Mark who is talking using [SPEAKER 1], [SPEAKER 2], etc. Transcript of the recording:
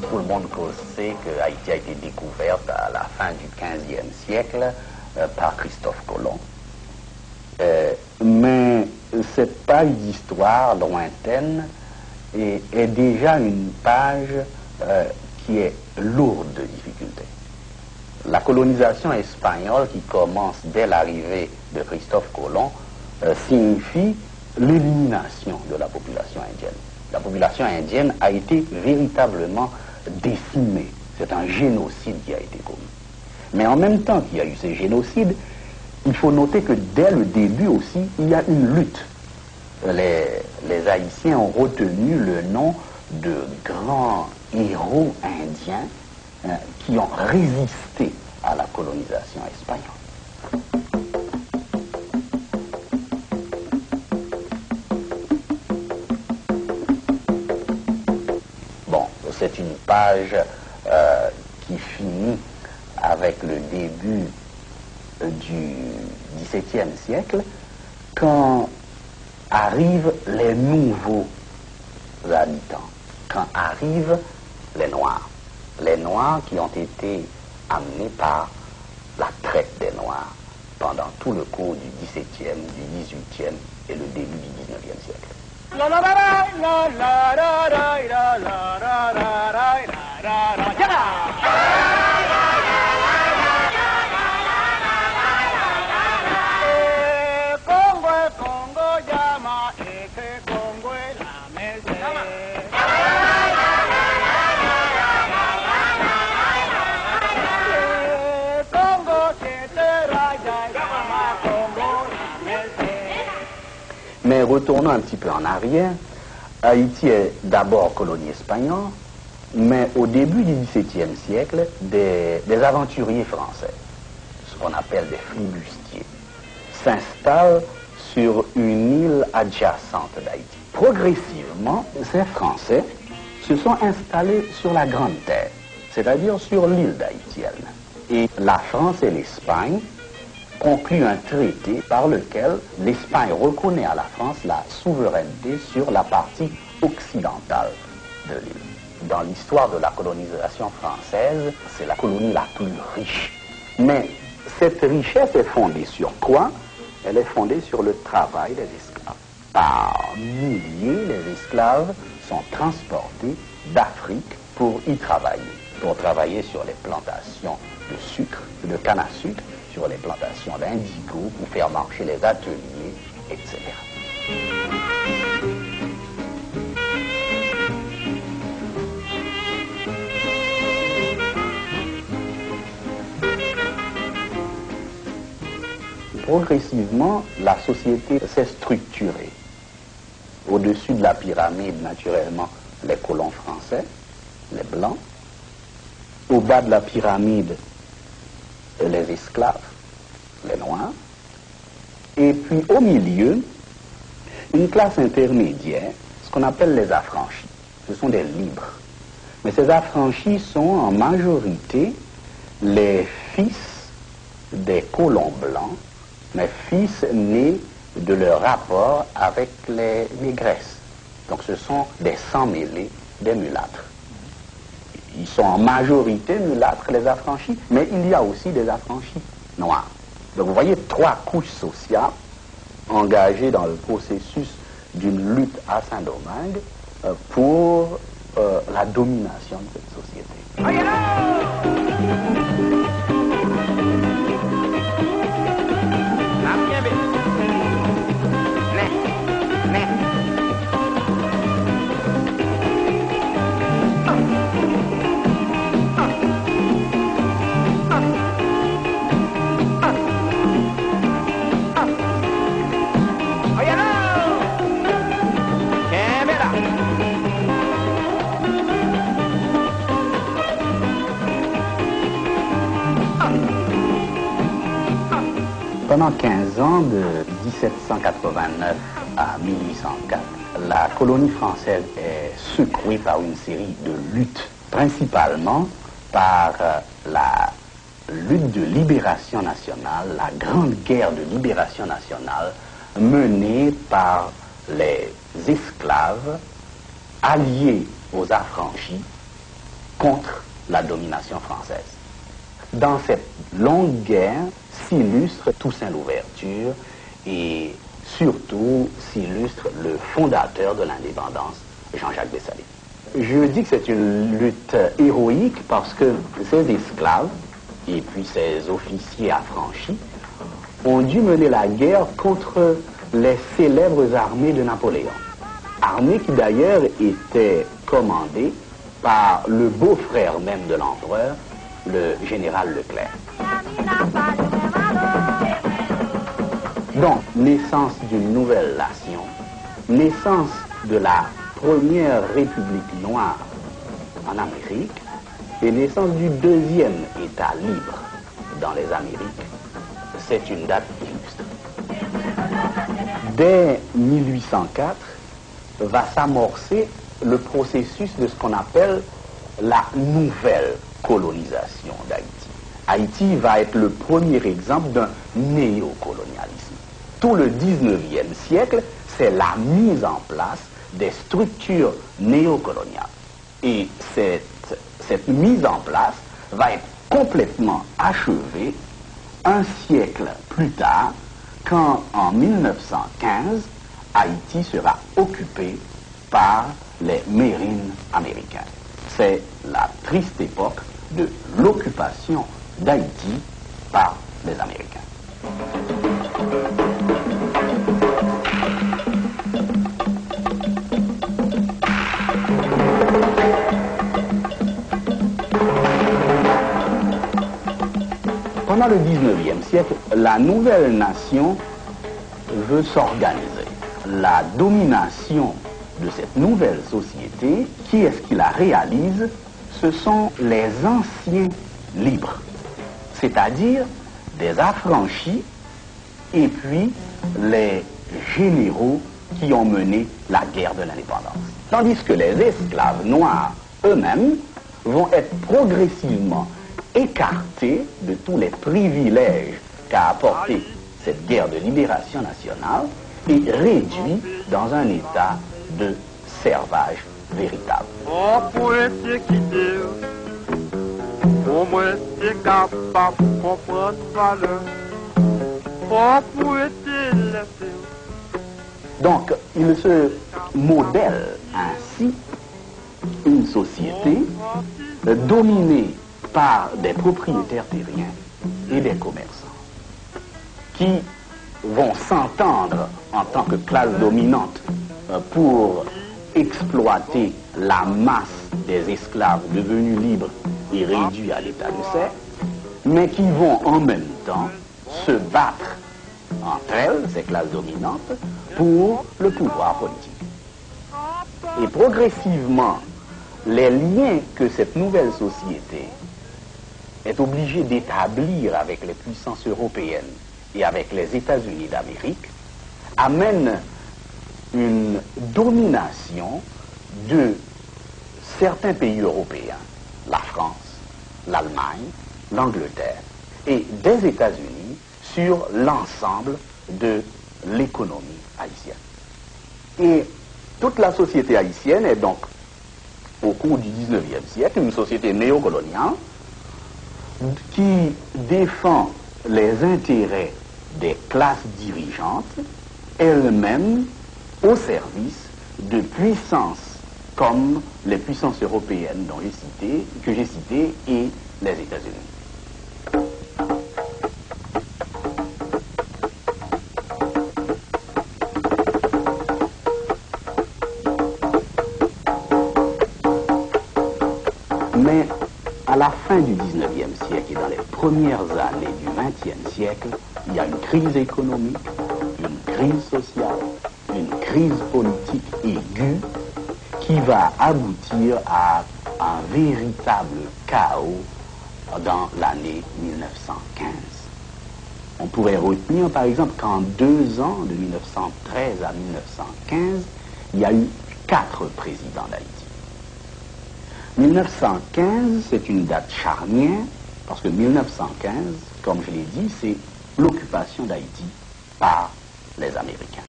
[SPEAKER 1] Tout le monde sait que Haïti a été découverte à la fin du XVe siècle par Christophe Colomb. Mais cette page d'histoire lointaine est déjà une page qui est lourde de difficultés. La colonisation espagnole qui commence dès l'arrivée de Christophe Colomb signifie l'élimination de la population indienne. La population indienne a été véritablement décimée. C'est un génocide qui a été commis. Mais en même temps qu'il y a eu ces génocides, il faut noter que dès le début aussi, il y a une lutte. Les Haïtiens ont retenu le nom de grands héros indiens qui ont résisté à la colonisation espagnole. Bon, c'est une page qui finit avec le début du XVIIe siècle, quand arrivent les nouveaux habitants, quand arrivent les Noirs qui ont été amenés par la traite des Noirs pendant tout le cours du XVIIe, du XVIIIe et le début du XIXe siècle. Mais retournons un petit peu en arrière. Haïti est d'abord colonie espagnole, mais au début du XVIIe siècle, des aventuriers français, ce qu'on appelle des flibustiers, s'installent sur une île adjacente d'Haïti. Progressivement, ces Français se sont installés sur la Grande Terre, c'est-à-dire sur l'île d'Haïtienne. Et la France et l'Espagne conclut un traité par lequel l'Espagne reconnaît à la France la souveraineté sur la partie occidentale de l'île. Dans l'histoire de la colonisation française, c'est la colonie la plus riche. Mais cette richesse est fondée sur quoi? Elle est fondée sur le travail des esclaves. Par milliers, les esclaves sont transportés d'Afrique pour y travailler sur les plantations de sucre, de canne à sucre, sur les plantations d'indigo, pour faire marcher les ateliers, etc. Progressivement, la société s'est structurée. Au-dessus de la pyramide, naturellement, les colons français, les blancs. Au bas de la pyramide, les esclaves, les noirs. Et puis au milieu, une classe intermédiaire, ce qu'on appelle les affranchis. Ce sont des libres. Mais ces affranchis sont en majorité les fils des colons blancs, mais fils nés de leur rapport avec les négresses. Donc ce sont des sans-mêlés, des mulâtres. Ils sont en majorité mulâtres, les affranchis, mais il y a aussi des affranchis noirs. Donc vous voyez trois couches sociales engagées dans le processus d'une lutte à Saint-Domingue pour la domination de cette société. Pendant 15 ans, de 1789 à 1804, la colonie française est secouée par une série de luttes, principalement par la lutte de libération nationale, la grande guerre de libération nationale menée par les esclaves alliés aux affranchis contre la domination française. Dans cette longue guerre s'illustre Toussaint Louverture et surtout s'illustre le fondateur de l'indépendance, Jean-Jacques Dessalines. Je dis que c'est une lutte héroïque parce que ces esclaves et puis ces officiers affranchis ont dû mener la guerre contre les célèbres armées de Napoléon. Armée qui d'ailleurs était commandée par le beau-frère même de l'empereur, le général Leclerc. Donc, naissance d'une nouvelle nation, naissance de la première république noire en Amérique et naissance du deuxième État libre dans les Amériques. C'est une date illustre. Dès 1804, va s'amorcer le processus de ce qu'on appelle la nouvelle colonisation d'Haïti. Haïti va être le premier exemple d'un néocolonialisme. Tout le 19e siècle, c'est la mise en place des structures néocoloniales. Et cette mise en place va être complètement achevée un siècle plus tard, quand en 1915, Haïti sera occupée par les Marines américains. C'est la triste époque de l'occupation d'Haïti par les Américains. Pendant le 19e siècle, la nouvelle nation veut s'organiser. La domination de cette nouvelle société, qui est-ce qui la réalise? Ce sont les anciens libres, c'est-à-dire des affranchis et puis les généraux qui ont mené la guerre de l'indépendance. Tandis que les esclaves noirs eux-mêmes vont être progressivement écartés de tous les privilèges qu'a apporté cette guerre de libération nationale et réduits dans un état de servage véritable. Donc, il se modèle ainsi une société dominée par des propriétaires terriens et des commerçants qui vont s'entendre en tant que classe dominante pour exploiter la masse des esclaves devenus libres et réduits à l'état de serfs, mais qui vont en même temps se battre entre elles, ces classes dominantes, pour le pouvoir politique. Et progressivement, les liens que cette nouvelle société est obligée d'établir avec les puissances européennes et avec les États-Unis d'Amérique amènent une domination de certains pays européens, la France, l'Allemagne, l'Angleterre, et des États-Unis sur l'ensemble de l'économie haïtienne. Et toute la société haïtienne est donc, au cours du 19e siècle, une société néocoloniale qui défend les intérêts des classes dirigeantes, elles-mêmes au service de puissances comme les puissances européennes que j'ai citées et les États-Unis. Mais à la fin du 19e siècle et dans les premières années du 20e siècle, il y a une crise économique, une crise sociale, une crise politique aiguë qui va aboutir à un véritable chaos dans l'année 1915. On pourrait retenir par exemple qu'en 2 ans, de 1913 à 1915, il y a eu 4 présidents d'Haïti. 1915, c'est une date charnière, parce que 1915, comme je l'ai dit, c'est l'occupation d'Haïti par les Américains.